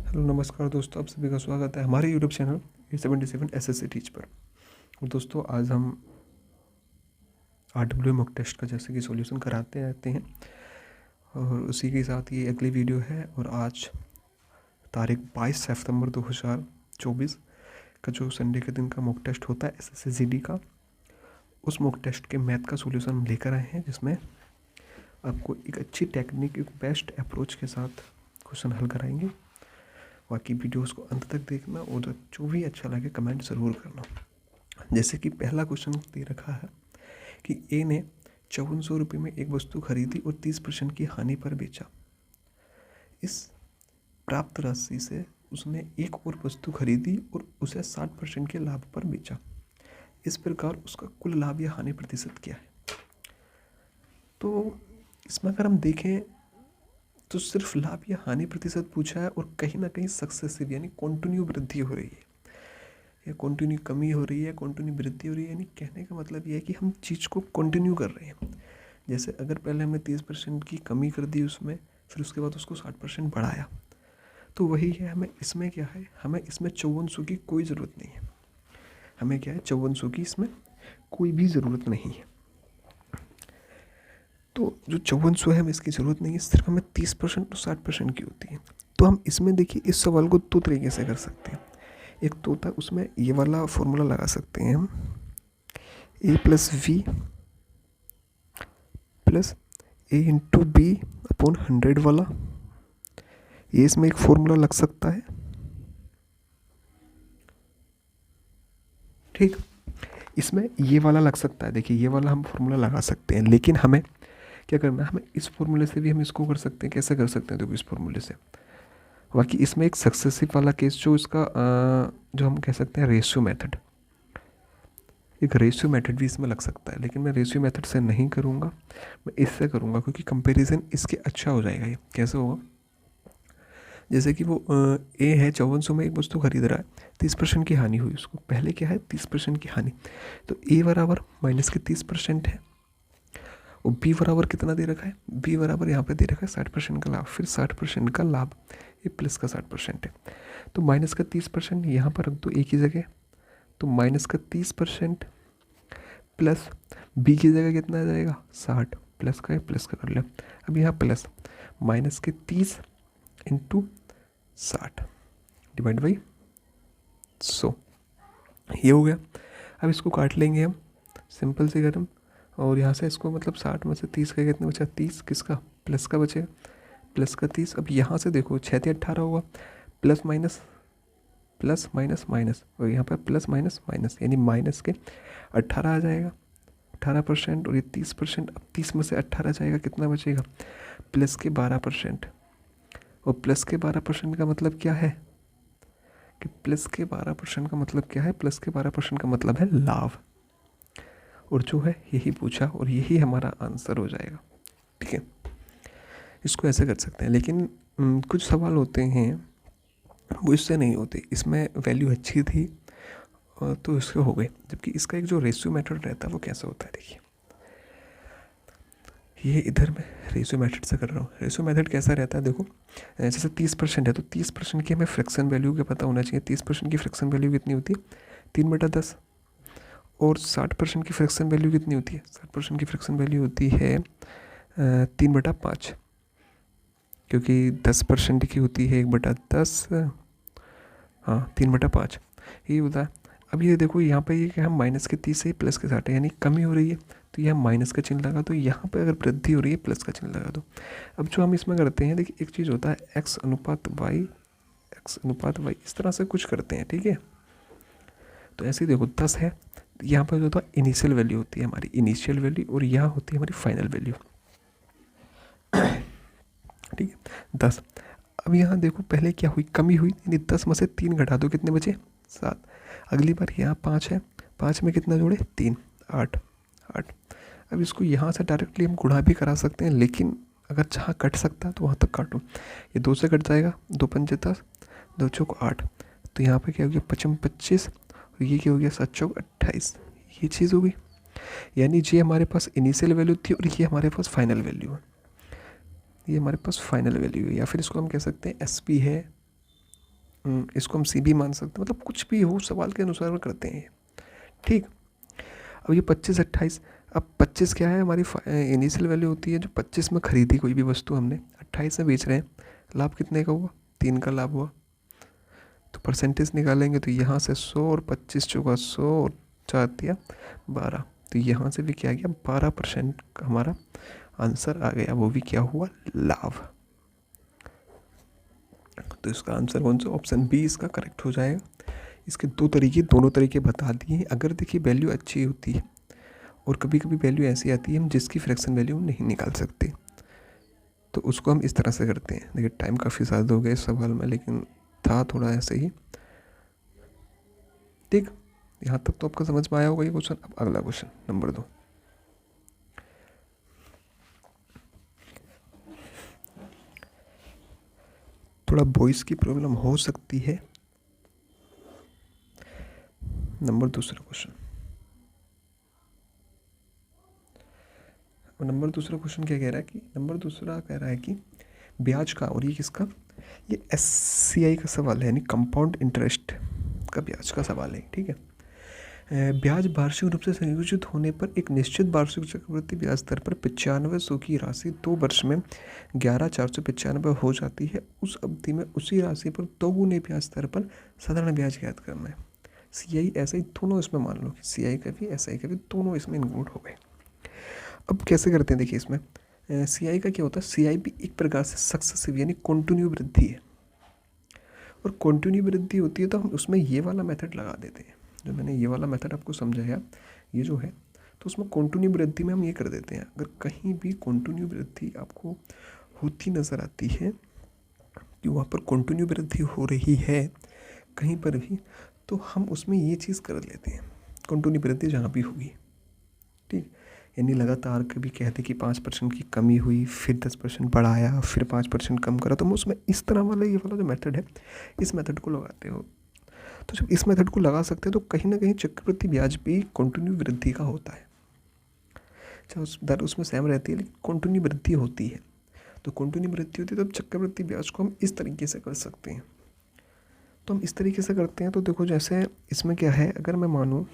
Hello नमस्कार दोस्तों, आप सभी का स्वागत है हमारे यूट्यूब चैनल 877 एसएससी टीच पर। और दोस्तों आज हम RWA मॉक टेस्ट का जैसे कि सॉल्यूशन कराते रहते हैं और उसी के साथ ये अगली वीडियो है। और आज तारीख 22 सितंबर 2024 का जो संडे के दिन का मॉक टेस्ट होता है एसएससी जीडी का, उस मॉक टेस्ट के मैथ का सॉल्यूशन हम लेकर आए हैं, जिसमें आपको एक अच्छी टेक्निक, एक बेस्ट अप्रोच के साथ क्वेश्चन हल कराएंगे। बाकी वीडियोस को अंत तक देखना और जो भी अच्छा लगे कमेंट ज़रूर करना। जैसे कि पहला क्वेश्चन दे रखा है कि ए ने 5400 रुपये में एक वस्तु खरीदी और 30% की हानि पर बेचा। इस प्राप्त राशि से उसने एक और वस्तु खरीदी और उसे 60% के लाभ पर बेचा। इस प्रकार उसका कुल लाभ या हानि प्रतिशत क्या है? तो इसमें अगर हम देखें तो सिर्फ लाभ या हानि प्रतिशत पूछा है और कहीं ना कहीं सक्सेसिव यानी कंटिन्यू वृद्धि हो रही है या कंटिन्यू कमी हो रही है, कंटिन्यू वृद्धि हो रही है। यानी कहने का मतलब ये है कि हम चीज़ को कंटिन्यू कर रहे हैं। जैसे अगर पहले हमने 30% की कमी कर दी उसमें, फिर उसके बाद उसको 60% बढ़ाया, तो वही है। हमें इसमें क्या है, हमें इसमें 5400 की कोई ज़रूरत नहीं है। हमें क्या है, 5400 की इसमें कोई भी ज़रूरत नहीं है। तो जो 5400 है हमें इसकी ज़रूरत नहीं है, सिर्फ हमें 30% और 60% की होती है। तो हम इसमें देखिए इस सवाल को दो तरीके से कर सकते हैं। एक तो होता है उसमें ये वाला फॉर्मूला लगा सकते हैं हम, a plus b plus a into b upon 100 वाला, ये इसमें एक फॉर्मूला लग सकता है। ठीक, इसमें ये वाला लग सकता है। देखिए ये वाला हम फॉर्मूला लगा सकते हैं, लेकिन हमें क्या करना है, हमें इस फॉर्मूले से भी हम इसको कर सकते हैं। कैसे कर सकते हैं? देखो इस फॉर्मूले से। बाकी इसमें एक सक्सेसिव वाला केस जो इसका जो हम कह सकते हैं रेशियो मेथड, एक रेशियो मेथड भी इसमें लग सकता है, लेकिन मैं रेशियो मेथड से नहीं करूँगा, मैं इससे करूँगा क्योंकि कंपैरिजन इसके अच्छा हो जाएगा। ये कैसे होगा, जैसे कि वो ए है 5400 में एक वस्तु खरीद रहा है, 30% की हानि हुई उसको। पहले क्या है, 30% की हानि, तो ए बराबर माइनस के 30% है और बी बराबर कितना दे रखा है, बी बराबर यहाँ पे दे रखा है 60% का लाभ, फिर 60% का लाभ, ये प्लस का 60% है। तो माइनस का 30% यहाँ पर रख दो एक ही जगह, तो माइनस का 30% प्लस बी की जगह कितना आ जाएगा 60, प्लस का है प्लस का कर लिया। अब यहाँ प्लस माइनस के 30 इंटू 60 डिवाइड बाई 100, ये हो गया। अब इसको काट लेंगे हम, सिंपल से कदम, और यहाँ से इसको मतलब 60 में से 30 का कितना बचा, 30 किसका, प्लस का बचेगा, प्लस का 30। अब यहाँ से देखो 6 से 18 होगा, plus minus plus minus minus, और यहाँ पर प्लस माइनस माइनस, यानी माइनस के 18 आ जाएगा 18%, और ये 30%। अब 30 में से 18 जाएगा, कितना बचेगा, प्लस के 12%। और प्लस के 12% का मतलब क्या है कि प्लस के 12% का मतलब क्या है, प्लस के 12% का मतलब है लाभ। और जो है यही पूछा और यही हमारा आंसर हो जाएगा। ठीक है, इसको ऐसे कर सकते हैं। लेकिन कुछ सवाल होते हैं वो इससे नहीं होते, इसमें वैल्यू अच्छी थी तो इसके हो गए, जबकि इसका एक जो रेशियो मेथड रहता है वो कैसा होता है, देखिए ये इधर मैं रेशियो मेथड से कर रहा हूँ। रेशियो मेथड कैसा रहता है, देखो जैसे 30% है तो 30% की हमें फ्रैक्शन वैल्यू का पता होना चाहिए। 30% की फ्रैक्शन वैल्यू कितनी होती है, 3/10। और 60% की फ्रैक्शन वैल्यू कितनी होती है, 60% की फ्रैक्शन वैल्यू होती है 3/5, क्योंकि 10% की होती है 1/10, हाँ 3/5 यही होता है। अब ये देखो यहाँ पे ये कि हम माइनस के 30 से प्लस के 60 यानी कमी हो रही है, तो यहाँ माइनस का चिन्ह लगा दो, यहाँ पे अगर वृद्धि हो रही है प्लस का चिन्ह लगा दो। अब जो हम इसमें करते हैं, देखिए एक चीज़ होता है x अनुपात y, इस तरह से कुछ करते हैं। ठीक है, तो ऐसे ही देखो 10 है, यहाँ पर जो होता है इनिशियल वैल्यू होती है हमारी, इनिशियल वैल्यू, और यहाँ होती है हमारी फाइनल वैल्यू। ठीक है 10। अब यहाँ देखो पहले क्या हुई, कमी हुई, यानी 10 में से 3 घटा दो, कितने बचे 7। अगली बार यहाँ 5 है, 5 में कितना जोड़े 3, 8। अब इसको यहाँ से डायरेक्टली हम गुणा भी करा सकते हैं, लेकिन अगर जहाँ कट सकता है तो वहाँ तक काटो। ये 2 से कट जाएगा, 2 पंजे 10, 2 चौक 8, तो यहाँ पे क्या हो गया 5 25, और ये क्या हो गया 7 चौक 28, ये चीज़ हो गई। यानी ये हमारे पास इनिशियल वैल्यू थी और ये हमारे पास फाइनल वैल्यू है, ये हमारे पास फाइनल वैल्यू है। या फिर इसको हम कह सकते हैं SP है इसको हम सी भी मान सकते हैं, मतलब कुछ भी हो सवाल के अनुसार करते हैं। ठीक, अब ये 25 28, अब 25 क्या है, हमारी इनिशियल वैल्यू होती है जो 25 में खरीदी कोई भी वस्तु हमने, 28 में बेच रहे हैं, लाभ कितने का हुआ, 3 का लाभ हुआ। तो परसेंटेज निकालेंगे तो यहाँ से 100 और 25 चौका 100 और 4 दिया 12, तो यहाँ से भी क्या गया 12% हमारा आंसर आ गया, वो भी क्या हुआ, लाभ। तो इसका आंसर कौन सा, ऑप्शन बी इसका करेक्ट हो जाएगा। इसके दोनों तरीके बता दिए। अगर देखिए वैल्यू अच्छी होती है और कभी कभी वैल्यू ऐसी आती है हम जिसकी फ्रैक्शन वैल्यू नहीं निकाल सकते, तो उसको हम इस तरह से करते हैं। देखिए टाइम काफ़ी ज़्यादा हो गया इस सवाल में, लेकिन था थोड़ा ऐसे ही। ठीक, यहाँ तक तो आपको समझ में आया होगा ये क्वेश्चन। अब अगला क्वेश्चन नंबर 2। थोड़ा वॉइस की प्रॉब्लम हो सकती है। दूसरा क्वेश्चन क्या कह रहा है कि दूसरा कह रहा है कि ब्याज का, और ये किसका, ये SCI का सवाल है, यानी कंपाउंड इंटरेस्ट का ब्याज का सवाल है। ठीक है, ब्याज वार्षिक रूप से संयोजित होने पर एक निश्चित वार्षिक चक्रवृद्धि ब्याज दर पर 9500 की राशि 2 वर्ष में 11,495 हो जाती है। उस अवधि में उसी राशि पर 2 गुने ब्याज दर पर साधारण ब्याज ज्ञात करना है। CI SI दोनों इसमें मान लो कि CI का भी SI का भी दोनों इसमें इंक्लूड हो गए। अब कैसे करते हैं, देखिए इसमें CI का क्या होता है, CI भी एक प्रकार से सक्सेसिव यानी कंटिन्यू वृद्धि है, और कंटिन्यू वृद्धि होती है तो हम उसमें ये वाला मेथड लगा देते हैं, जो मैंने ये वाला मेथड आपको समझाया ये जो है, तो उसमें कंटिन्यू वृद्धि में हम ये कर देते हैं। अगर कहीं भी कंटिन्यू वृद्धि आपको होती नज़र आती है कि वहाँ पर कंटिन्यू वृद्धि हो रही है कहीं पर भी, तो हम उसमें ये चीज़ कर लेते हैं, कंटिन्यू वृद्धि जहाँ भी होगी। ठीक, यानी लगातार कभी कहते कि 5% की कमी हुई, फिर 10% बढ़ाया, फिर 5% कम करा, तो हम उसमें इस तरह वाला ये वाला जो मेथड है इस मेथड को लगाते हो। तो जब इस मेथड को लगा सकते हैं तो कहीं ना कहीं चक्रवृद्धि ब्याज भी कंटिन्यू वृद्धि का होता है, चाहे दर उसमें सेम रहती है लेकिन कंटिन्यू वृद्धि होती है। तो कंटिन्यू वृद्धि होती है तो चक्रवृद्धि ब्याज को हम इस तरीके से कर सकते हैं। तो हम इस तरीके से करते हैं, तो देखो जैसे इसमें क्या है, अगर मैं मानूँ,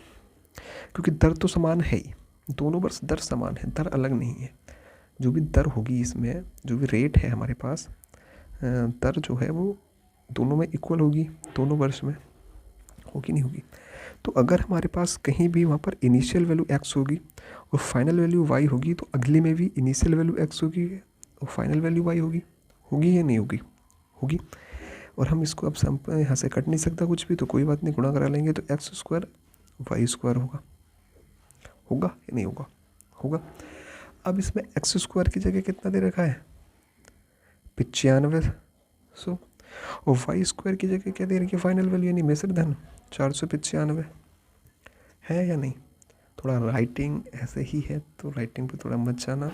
क्योंकि दर तो समान है ही, दोनों वर्ष दर समान है, दर अलग नहीं है। जो भी दर होगी इसमें, जो भी रेट है हमारे पास, दर जो है वो दोनों में इक्वल होगी, दोनों वर्ष में होगी नहीं होगी। तो अगर हमारे पास कहीं भी वहाँ पर इनिशियल वैल्यू x होगी और फाइनल वैल्यू y होगी, तो अगले में भी इनिशियल वैल्यू x होगी और फाइनल वैल्यू y होगी, होगी या नहीं होगी, होगी। और हम इसको अब यहाँ से कट नहीं सकता कुछ भी, तो कोई बात नहीं, गुणा करा लेंगे तो x² y² होगा, होगा या नहीं होगा, होगा। अब इसमें x² की जगह कितना दे रखा है, 9500, और y² की जगह क्या दे रखी है, फाइनल वैल्यू यानी मिश्र धन 495 है या नहीं। थोड़ा राइटिंग ऐसे ही है तो राइटिंग पे थोड़ा मत जाना,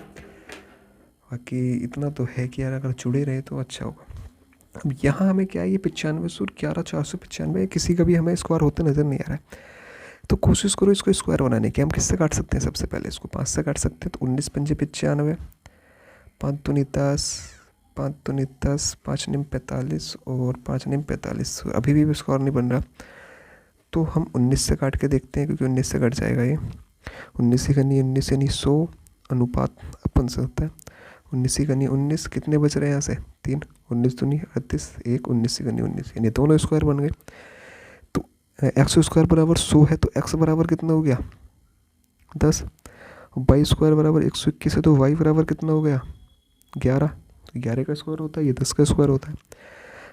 बाकी इतना तो है कि यार अगर जुड़े रहे तो अच्छा होगा। अब यहाँ हमें क्या है, ये 9500 और 11,495 किसी का भी हमें स्क्वायर होते नज़र नहीं आ रहा है, तो कोशिश करो इसको स्क्वायर बनाने की। हम किससे काट सकते हैं, सबसे पहले इसको 5 से काट सकते हैं, तो 19 पंजे 95, 5 दूनी 10, 5 दूनी 10, 5 निम 45 और 5 निम 45, अभी भी स्क्वायर नहीं बन रहा, तो हम 19 से काट के देखते हैं, क्योंकि 19 से कट जाएगा ये, 19 ही करनी 19 यानी 100 अनुपात अपन से होता है, 19 ही करनी 19, कितने बच रहे हैं यहाँ से 3, 19 दूनी 38, 1 19 ही करनी 19, यानी दोनों स्क्वायर बन गए। तो x² बराबर 100 है, तो x बराबर कितना हो गया 10, y² बराबर 121 है, तो y बराबर कितना हो गया 11, तो 11 का स्क्वायर होता है, ये 10 का स्क्वायर होता है।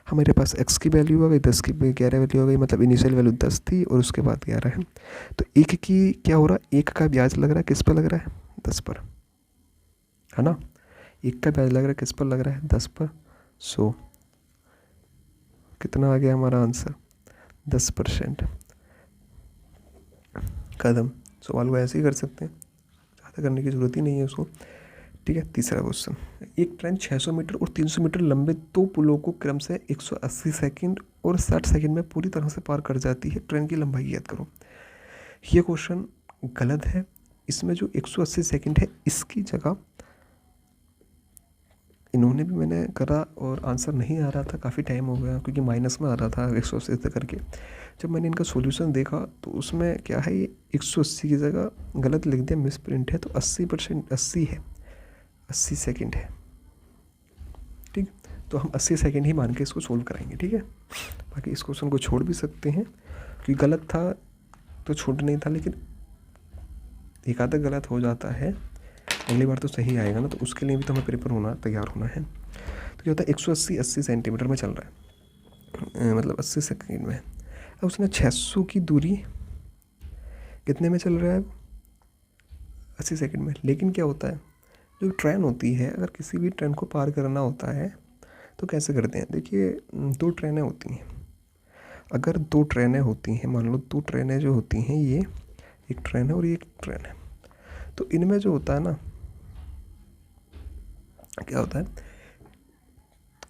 हमारे पास x की वैल्यू आ गई 10 की 11 वैल्यू आ गई, मतलब इनिशियल वैल्यू 10 थी और उसके बाद 11 है। तो एक की क्या हो रहा है, एक का ब्याज लग रहा है किस पर लग रहा है, 10 पर, है ना। एक का ब्याज लग रहा है किस पर लग रहा है, 10 पर। 100 कितना आ गया हमारा आंसर, 10%। कदम सवाल को ऐसे ही कर सकते हैं, ज़्यादा करने की ज़रूरत ही नहीं है उसको। ठीक है, तीसरा क्वेश्चन, एक ट्रेन 600 मीटर और 300 मीटर लंबे 2 पुलों को क्रम से 180 सेकंड और 60 सेकंड में पूरी तरह से पार कर जाती है, ट्रेन की लंबाई याद करो। ये क्वेश्चन गलत है, इसमें जो 180 सेकंड है इसकी जगह इन्होंने भी मैंने करा और आंसर नहीं आ रहा था, काफ़ी टाइम हो गया क्योंकि माइनस में आ रहा था 180 से करके। जब मैंने इनका सॉल्यूशन देखा तो उसमें क्या है, ये 180 की जगह गलत लिख दिया, मिस प्रिंट है, तो 80% 80 है, 80 सेकेंड है। ठीक, तो हम 80 सेकेंड ही मान के इसको सोल्व कराएंगे। ठीक है, बाकी इस क्वेश्चन को छोड़ भी सकते हैं क्योंकि गलत था तो छूट नहीं था, लेकिन एक आधा गलत हो जाता है, अगली बार तो सही आएगा ना, तो उसके लिए भी तो हमें प्रिपेयर होना, तैयार होना है। तो क्या होता है, 180 सेंटीमीटर में चल रहा है, मतलब 80 सेकेंड में। अब उसने 600 की दूरी कितने में चल रहा है, 80 सेकेंड में। लेकिन क्या होता है, जो ट्रेन होती है, अगर किसी भी ट्रेन को पार करना होता है तो कैसे करते हैं, देखिए 2 ट्रेनें होती हैं। अगर 2 ट्रेनें होती हैं, मान लो 2 ट्रेनें जो होती हैं, ये एक ट्रेन है और ये एक ट्रेन है, तो इनमें जो होता है ना, क्या होता है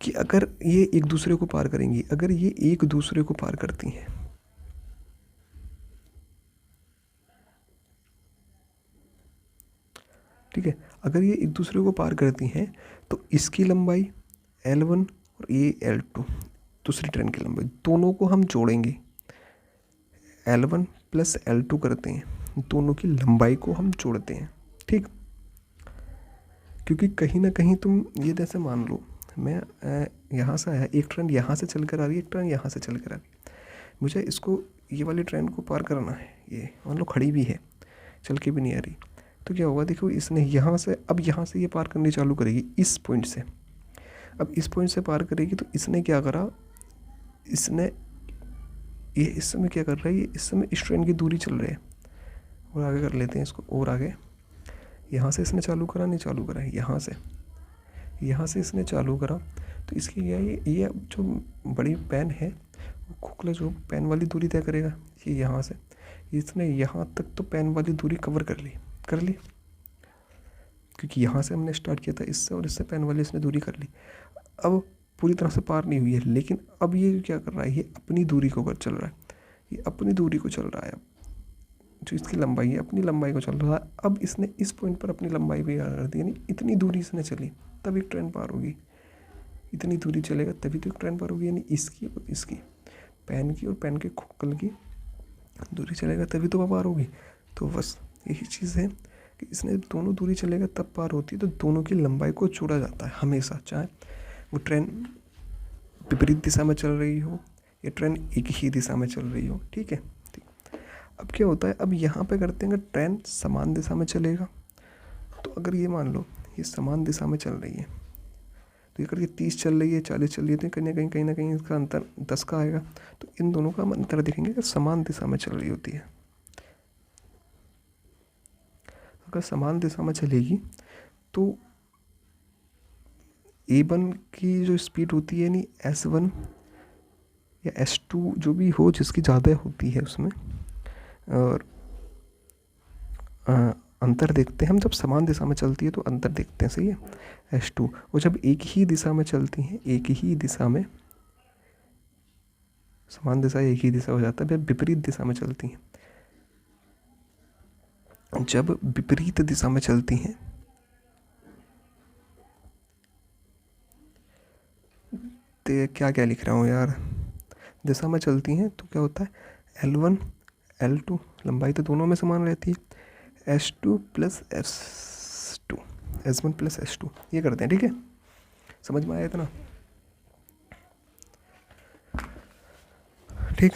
कि अगर ये एक दूसरे को पार करेंगी, अगर ये एक दूसरे को पार करती हैं, ठीक है, अगर ये एक दूसरे को पार करती हैं तो इसकी लंबाई L1 और ये L2, दूसरी ट्रेन की लंबाई, दोनों को हम जोड़ेंगे, L1 प्लस L2 करते हैं, दोनों की लंबाई को हम जोड़ते हैं। ठीक, क्योंकि कहीं ना कहीं तुम ये जैसे मान लो मैं यहाँ से आया, एक ट्रेन यहाँ से चल कर आ रही है, एक ट्रेन यहाँ से चल कर आ रही है, मुझे इसको ये वाली ट्रेन को पार करना है, ये मान लो खड़ी भी है, चल के भी नहीं आ रही, तो क्या होगा, देखो इसने यहाँ से, अब यहाँ से ये पार करनी चालू करेगी इस पॉइंट से। अब इस पॉइंट से पार करेगी तो इसने क्या करा, इसने ये इस समय क्या कर रहा है, ये इस समय इस ट्रेन की दूरी चल रही है, और आगे कर लेते हैं इसको, और आगे यहाँ से इसने चालू करा, नहीं चालू करा, यहाँ से इसने चालू करा, तो इसकी क्या है, ये जो बड़ी पेन है, खोखला जो पेन वाली दूरी तय करेगा, ये यहाँ से, इसने यहाँ तक तो पेन वाली दूरी कवर कर ली, क्योंकि यहाँ से हमने स्टार्ट किया था इससे, और इससे पेन वाली इसने दूरी कर ली। अब पूरी तरह से पार नहीं हुई है, लेकिन अब ये क्या कर रहा है, ये अपनी दूरी को चल रहा है, ये अपनी दूरी को चल रहा है, अब जो इसकी लंबाई है अपनी लंबाई को चल रहा है। अब इसने इस पॉइंट पर अपनी लंबाई भी कर दी, यानी इतनी दूरी इसने चली तब एक ट्रेन पार होगी, इतनी दूरी चलेगा तभी तो एक ट्रेन पार होगी, यानी इसकी और इसकी, पेन की और पेन के खोखल की दूरी चलेगा तभी तो पार होगी। तो बस यही चीज़ है कि इसने दोनों दूरी चलेगा तब पार होती है, तो दोनों की लंबाई को जोड़ा जाता है हमेशा, चाहे वो ट्रेन विपरीत दिशा में चल रही हो या ट्रेन एक ही दिशा में चल रही हो। ठीक है, अब क्या होता है, अब यहाँ पे करते हैं, अगर ट्रेन समान दिशा में चलेगा, तो अगर ये मान लो ये समान दिशा में चल रही है, तो ये करके 30 चल रही है, 40 चल रही है, तो कहीं ना कहीं इसका अंतर 10 का आएगा, तो इन दोनों का हम अंतर देखेंगे कि समान दिशा में चल रही होती है। अगर समान दिशा में चलेगी तो A1 की जो स्पीड होती है, यानी S1 या S2 जो भी हो, जिसकी ज़्यादा होती है उसमें, और अंतर देखते हैं हम, जब समान दिशा में चलती है तो अंतर देखते हैं, सही है, S2, और जब एक ही दिशा में चलती हैं, एक ही दिशा में, समान दिशा एक ही दिशा हो जाता है, जब विपरीत दिशा में चलती हैं, जब विपरीत दिशा में चलती हैं तो क्या क्या लिख रहा हूँ यार, दिशा में चलती हैं तो क्या होता है, L1 L2 लंबाई तो दोनों में समान रहती है, S2 plus S2, S1 plus S2, ये करते हैं। ठीक है, समझ में आया इतना? ठीक,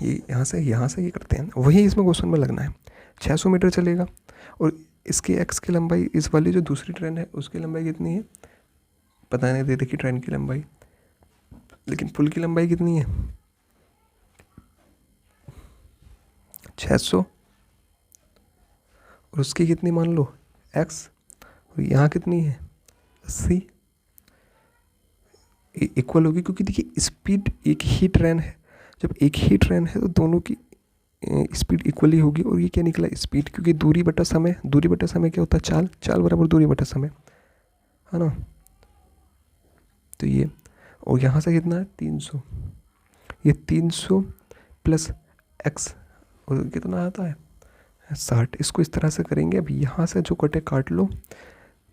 ये यहाँ से ये करते हैं, वही इसमें क्वेश्चन में लगना है। 600 मीटर चलेगा और इसकी एक्स की लंबाई, इस वाली जो दूसरी ट्रेन है उसकी लंबाई कितनी है पता नहीं दे रखी ट्रेन की लंबाई, लेकिन पुल की लंबाई कितनी है 600, और उसकी कितनी मान लो x, और यहाँ कितनी है 80, इक्वल होगी, क्योंकि देखिए स्पीड एक ही ट्रेन है, जब एक ही ट्रेन है तो दोनों की स्पीड इक्वली होगी। और ये क्या निकला स्पीड, क्योंकि दूरी बटा समय क्या होता है, चाल बराबर दूरी बटा समय, है ना। तो ये, और यहाँ से कितना है 300, ये 300 प्लस x, और कितना आता है 60। इसको इस तरह से करेंगे, अब यहाँ से जो कटे काट लो,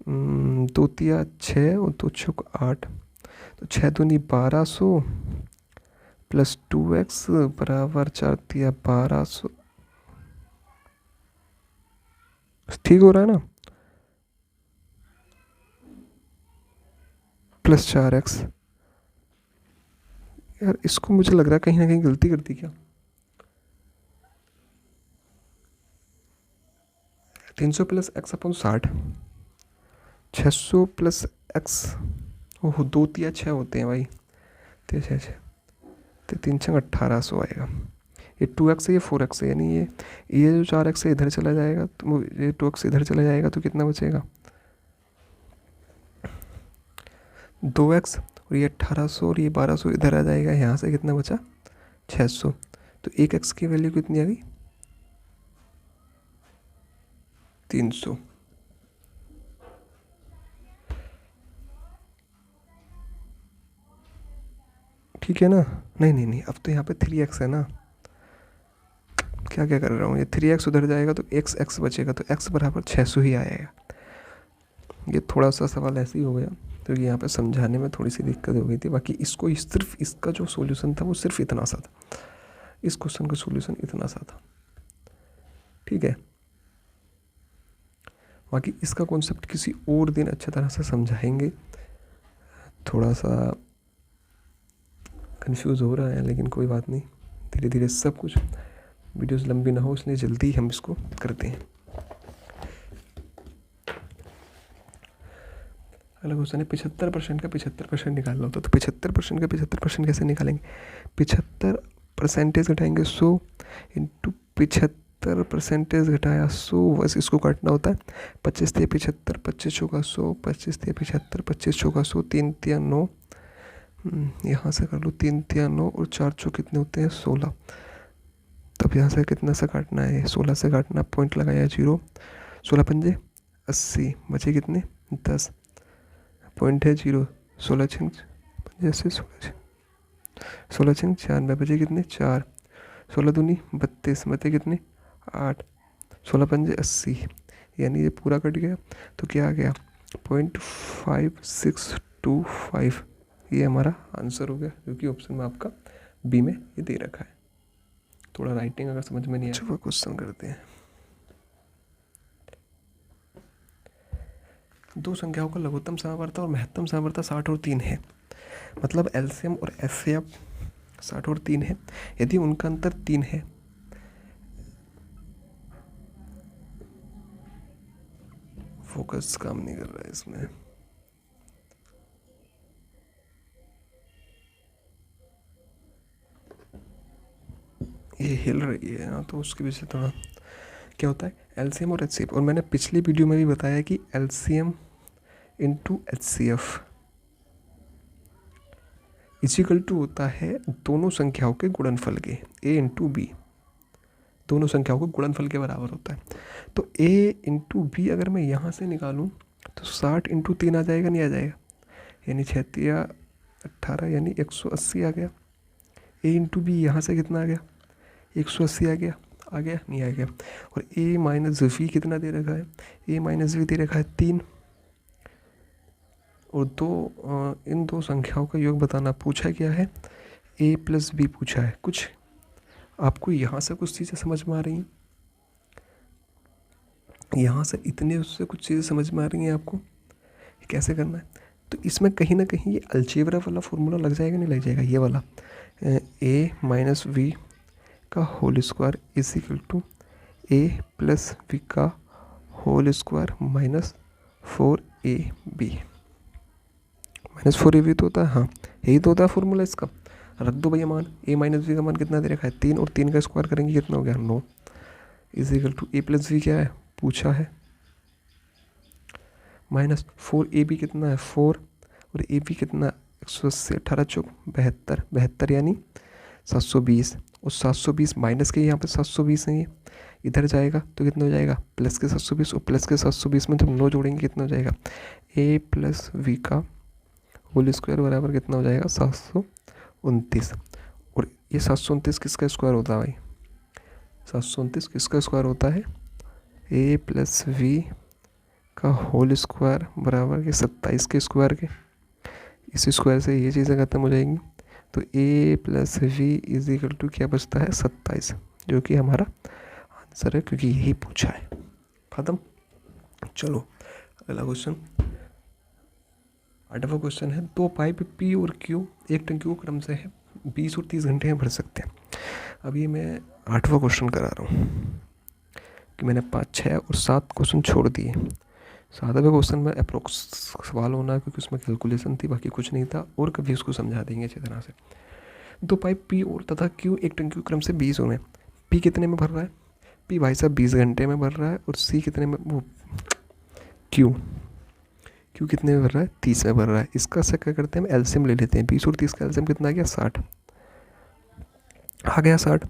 दो तिया 6 और 2 छक 8, तो 6 दूनी 1200 प्लस 2x बराबर 4 तिया 1200। ठीक हो रहा है ना? Plus 4x। यार इसको मुझे लग रहा है कहीं ना कहीं गलती कर दी क्या। 300 plus x upon 60, 600 plus x, ओह 2 तिया 6 होते हैं भाई, 6 तो 3 छंग 1800 आएगा। ये 2x है, ये 4x है, यानी ये जो 4x है इधर चला जाएगा, तो ये 2x इधर चला जाएगा तो कितना बचेगा 2x, और ये 1800 और ये 1200 इधर आ जाएगा, यहाँ से कितना बचा 600। तो एक x की वैल्यू कितनी आ गई 300। ठीक है ना? नहीं नहीं नहीं, अब तो यहाँ पे 3x है ना, क्या क्या कर रहा हूँ, ये 3x उधर जाएगा तो x बचेगा, तो x बराबर 600 ही आएगा। ये थोड़ा सा सवाल ऐसे ही हो गया क्योंकि यहाँ पे समझाने में थोड़ी सी दिक्कत हो गई थी। बाकी इसको सिर्फ इसका जो सॉल्यूशन था वो सिर्फ इतना सा था, इस क्वेश्चन का सॉल्यूशन इतना सा था। ठीक है, बाकी इसका कॉन्सेप्ट किसी और दिन अच्छी तरह से समझाएंगे। थोड़ा सा कंफ्यूज हो रहा है लेकिन कोई बात नहीं, धीरे धीरे सब कुछ, वीडियोस लंबी ना हो इसलिए जल्दी हम इसको करते हैं। अगला क्वेश्चन है 75% का 75% निकालना होता है, तो 75% का 75% कैसे निकालेंगे। 75% घटाएंगे 100 इंटू 75% घटाया 100, बस इसको काटना होता है। 25 तिया 75, 25 चौका 100, 25 तिया 75, 25 चौका 100, 3 तिया 9, यहाँ से कर लो 3 तिया 9 और 4 चौक कितने होते हैं 16। तब यहाँ से कितना से काटना है, 16 से काटना, पॉइंट लगाया 0, 16 पंजे 80, बचे कितने 10, पॉइंट है 0, 16 छिंग जैसे 16 छिंग 96, बचे कितने 4, 16 दूनी 32, बचे कितने 8, 16 पंजे 80, यानी ये पूरा कट गया तो क्या आ गया 0.5625, ये हमारा आंसर हो गया, जो कि ऑप्शन में आपका बी में ये दे रखा है। थोड़ा राइटिंग अगर समझ में नहीं आया, क्वेश्चन करते हैं। दो संख्याओं का लघुत्तम समावर्त और महत्तम समावर्त 60 और 3 है, मतलब एलसीएम और एफसीएफ 60 और 3 है। यदि उनका अंतर 3 है, फोकस काम नहीं कर रहा है इसमें, ये हिल रही है ना, तो उसके पीछे थोड़ा क्या होता है एलसीएम और एचसीएफ। और मैंने पिछली वीडियो में भी बताया कि LCM into HCF is equal to होता है दोनों संख्याओं के गुणनफल के, ए इंटू बी, दोनों संख्याओं के गुणनफल के बराबर होता है। तो ए इंटू बी अगर मैं यहाँ से निकालूँ तो 60 इंटू 3 आ जाएगा, नहीं आ जाएगा, यानी 6 तिया 18, यानी 180 आ गया। ए इंटू बी यहाँ से कितना आ गया 180 आ गया, नहीं आ गया। और ए माइनस वी कितना दे रखा है, ए माइनस वी दे रखा है 3, और इन दो संख्याओं का योग बताना पूछा गया है, ए प्लस बी पूछा है। कुछ आपको यहाँ से कुछ चीज़ें समझ में आ रही हैं, यहाँ से इतने उससे कुछ चीज़ें समझ में आ रही हैं आपको, कैसे करना है। तो इसमें कहीं ना कहीं ये अलजेब्रा वाला फॉर्मूला लग जाएगा, नहीं लग जाएगा, ये वाला ए माइनस वी का whole square is equal to A plus B का whole square minus 4ab, minus 4ab तो होता है, हाँ यही तो होता है फॉर्मूला इसका। रख दो भैया मान, ए माइनस वी का मान कितना दे रखा है 3, और 3 का स्क्वायर करेंगे कितना हो गया 9, is equal to A plus b क्या है पूछा है, माइनस 4ab कितना है 4, और ए बी कितना 180, 18 चौक 72, 72 यानी 720, और 720 माइनस के यहाँ पे 720 नहीं है, इधर जाएगा तो कितना हो जाएगा प्लस के 720, और प्लस के 720 में जब 9 जोड़ेंगे कितना हो जाएगा ए प्लस वी का होल स्क्वायर बराबर कितना हो जाएगा 729। और ये 729 किसका स्क्वायर होता है भाई, 729 किसका स्क्वायर होता है ए प्लस वी का होल स्क्वायर बराबर के 27 के स्क्वायर के। इस स्क्वायर से ये चीज़ें खत्म हो जाएंगी, तो a plus b is equal to क्या बचता है 27, जो कि हमारा आंसर है क्योंकि यही पूछा है। खत्म। चलो अगला क्वेश्चन, 8वां क्वेश्चन है, दो पाइप P और Q एक टंकी को क्रम से है 20 और 30 घंटे में भर सकते हैं। अभी मैं 8वां क्वेश्चन करा रहा हूँ कि मैंने 5, 6 और 7 क्वेश्चन छोड़ दिए। 7वें क्वेश्चन में अप्रोक्स सवाल होना क्योंकि उसमें कैलकुलेशन थी, बाकी कुछ नहीं था, और कभी उसको समझा देंगे अच्छी तरह से। दो पाइप P और तथा Q एक टंकी को क्रम से 20 में, P कितने में भर रहा है, P भाई साहब 20 घंटे में भर रहा है, और C कितने में, वो Q कितने में भर रहा है 30 में भर रहा है। इसका से क्या करते हैं, हम एलसीएम ले लेते हैं। 20 और 30 का एलसीएम कितना आ गया 60 आ गया 60,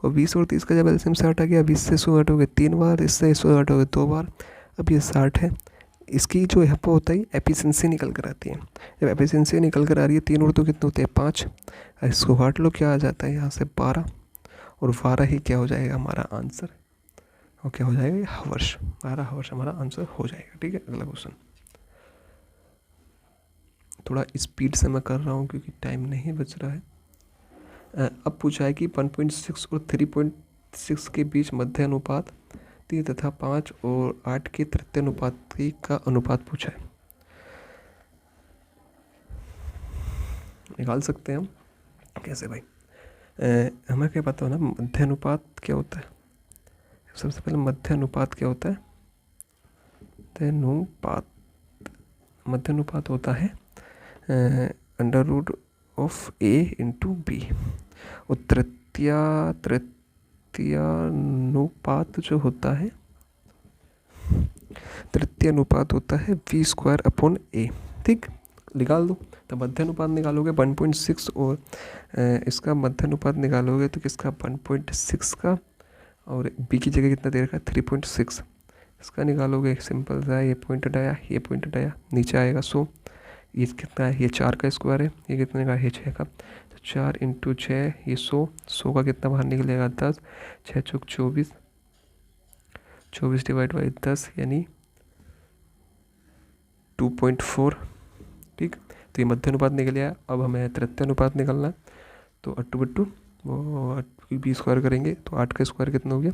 और 20 और 30 का जब एलसीएम 60 आ गया, 20 से 100 हटोगे 3 बार, इससे 100 हटोगे 2 बार, अब ये 60 है। इसकी जो यहाँ पर होता है एफिशिएंसी निकल कर आती है। जब एफिशिएंसी निकल कर आ रही है 3 और 2 कितने होते हैं 5, इसको हट लो, क्या आ जाता है यहाँ से 12, और 12 ही क्या हो जाएगा हमारा आंसर, और क्या हो जाएगा हावर्स, 12 हावर्स हमारा आंसर हो जाएगा। ठीक है, अगला क्वेश्चन थोड़ा स्पीड से मैं कर रहा हूँ क्योंकि टाइम नहीं बच रहा है। अब पूछा है कि 1.6 और 3.6 के बीच मध्य अनुपात 3 तथा 5 और 8 के तृतीय अनुपात का अनुपात पूछा है। निकाल सकते हैं हम, कैसे भाई, हमें क्या पता हो ना मध्य अनुपात क्या होता है। सबसे पहले मध्य अनुपात क्या होता है, मध्य अनुपात होता है √a/b, और तृतीयानुपात जो होता है, तृतीय अनुपात होता है v²/a। ठीक, निकाल दो। तो मध्य अनुपात निकालोगे 1.6 और इसका मध्य अनुपात निकालोगे तो किसका 1.6 का, और b की जगह कितना दे रखा है 3.6, इसका निकालोगे सिंपल सा, ये पॉइंट हटाया, ये पॉइंट हटाया, नीचे आएगा 100, ये कितना है, ये 4 का स्क्वायर है, ये कितने का है 6 का, तो 4 × 6 ये 100 का कितना बाहर निकलेगा 10, 6 × 24, 24 / 10 यानी 2.4। ठीक, तो ये मध्य अनुपात निकल गया। अब हमें तृतीय अनुपात निकलना है, तो 8/2 वो 20 स्क्वायर करेंगे तो 8 का स्क्वायर कितना हो गया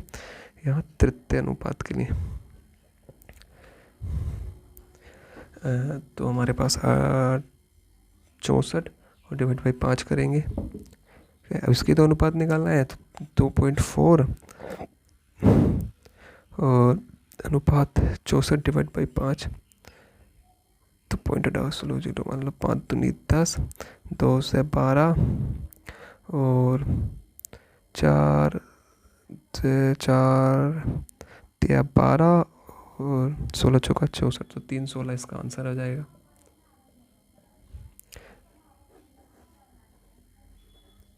यहाँ तृतीय अनुपात के लिए। तो हमारे पास 64 और /5 करेंगे। अब इसकी तो अनुपात निकालना है, तो 2.4 और अनुपात 64 / 5, तो पॉइंट हटाओ, स्लो 0 मान लो, 5 दूनी 10, 2 से 12 और 4 से 4 या 12 और 16 चौका 64, तो 316 इसका आंसर आ जाएगा।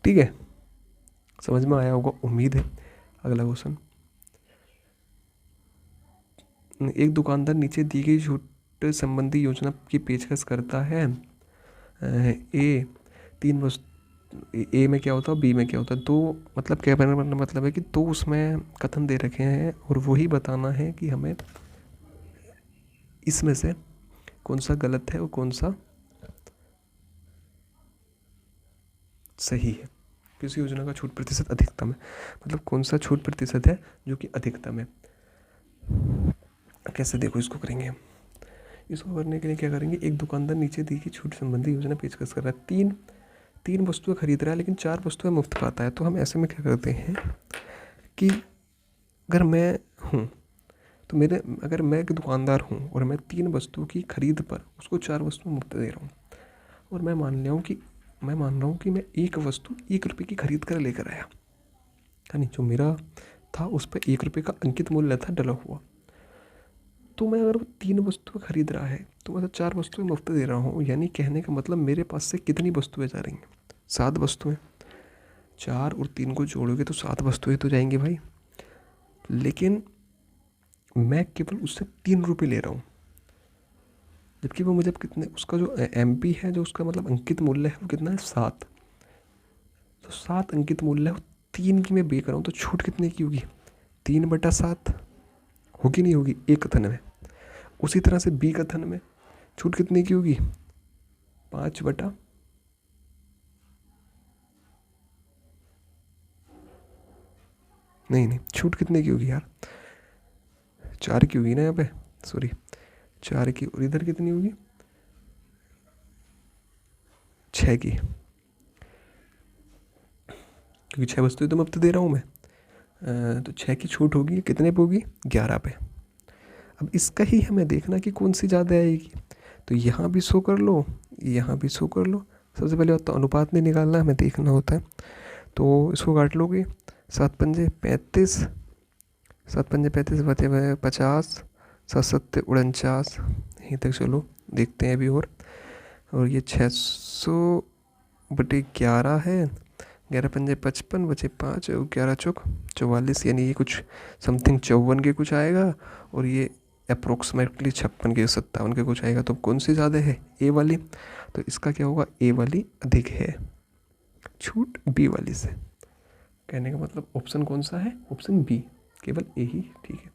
ठीक है, समझ में आया होगा उम्मीद है। अगला क्वेश्चन, एक दुकानदार नीचे दी गई छूट संबंधी योजना की पेशकश करता है। ए 3 वस्तु, ए में क्या होता है, बी में क्या होता है, दो मतलब क्या मतलब है कि दो उसमें कथन दे रखे हैं और वही बताना है कि हमें इसमें से कौन सा गलत है और कौन सा सही है। किसी योजना का छूट प्रतिशत अधिकतम है, मतलब कौन सा छूट प्रतिशत है जो कि अधिकतम है। कैसे देखो, इसको करेंगे हम। इसको करने के लिए क्या करेंगे, एक दुकानदार नीचे दी गई छूट संबंधी योजना पेशकश कर रहा है। तीन वस्तुएं खरीद रहा है लेकिन 4 वस्तुएं मुफ्त पाता है। तो हम ऐसे में क्या करते हैं कि अगर मैं हूँ तो अगर मैं एक दुकानदार हूँ और मैं 3 वस्तुओं की खरीद पर उसको 4 वस्तुएं मुफ्त दे रहा हूँ, और मैं मान रहा हूँ कि मैं एक वस्तु 1 रुपये की खरीद कर लेकर आया, यानी जो मेरा था उस पर 1 रुपये का अंकित मूल्य था डला हुआ। तो मैं अगर वो 3 वस्तुएं खरीद रहा है तो मैं 4 वस्तुएं मुफ्त दे रहा हूँ, यानी कहने का मतलब मेरे पास से कितनी वस्तुएं जा रही हैं, 7 वस्तुएं। 4 और 3 को जोड़ोगे तो 7 वस्तुएं तो जाएंगी भाई, लेकिन मैं केवल उससे 3 रुपये ले रहा हूँ, जबकि वो मुझे कितने, उसका जो MP है, जो उसका मतलब अंकित मूल्य है वो कितना है 7। तो 7 अंकित मूल्य है, 3 की मैं बेच रहा हूँ, तो छूट कितने की होगी 3/7 होगी, नहीं होगी एक कथन में। उसी तरह से बी कथन में छूट कितने की होगी, 5/, नहीं छूट कितने की होगी यार, 4 की होगी ना यहाँ पे, सॉरी 4 की, और इधर कितनी होगी, 6 की, क्योंकि 6 वस्तुएं तो मैं अब तो दे रहा हूँ मैं। तो 6 की छूट होगी कितने पे होगी, 11 पे। अब इसका ही हमें देखना कि कौन सी ज़्यादा आएगी, तो यहाँ भी शो कर लो, यहाँ भी शो कर लो। सबसे पहले बात तो अनुपात नहीं निकालना, हमें देखना होता है। तो इसको काट लोगे, 7×5 = 35, 7×5 = 35, 50, 7×7 = 49, यहीं तक चलो देखते हैं अभी। और ये 600/11 है, 11×5 = 55, बचे 5, और 11×4 = 44, यानी ये कुछ समथिंग 54 के कुछ आएगा, और ये अप्रोक्सीमेटली 56 के 57 के कुछ आएगा। तो कौन सी ज़्यादा है, ए वाली। तो इसका क्या होगा, ए वाली अधिक है, छूट बी वाली से। कहने का मतलब ऑप्शन कौन सा है, ऑप्शन बी, केवल ए ही ठीक है।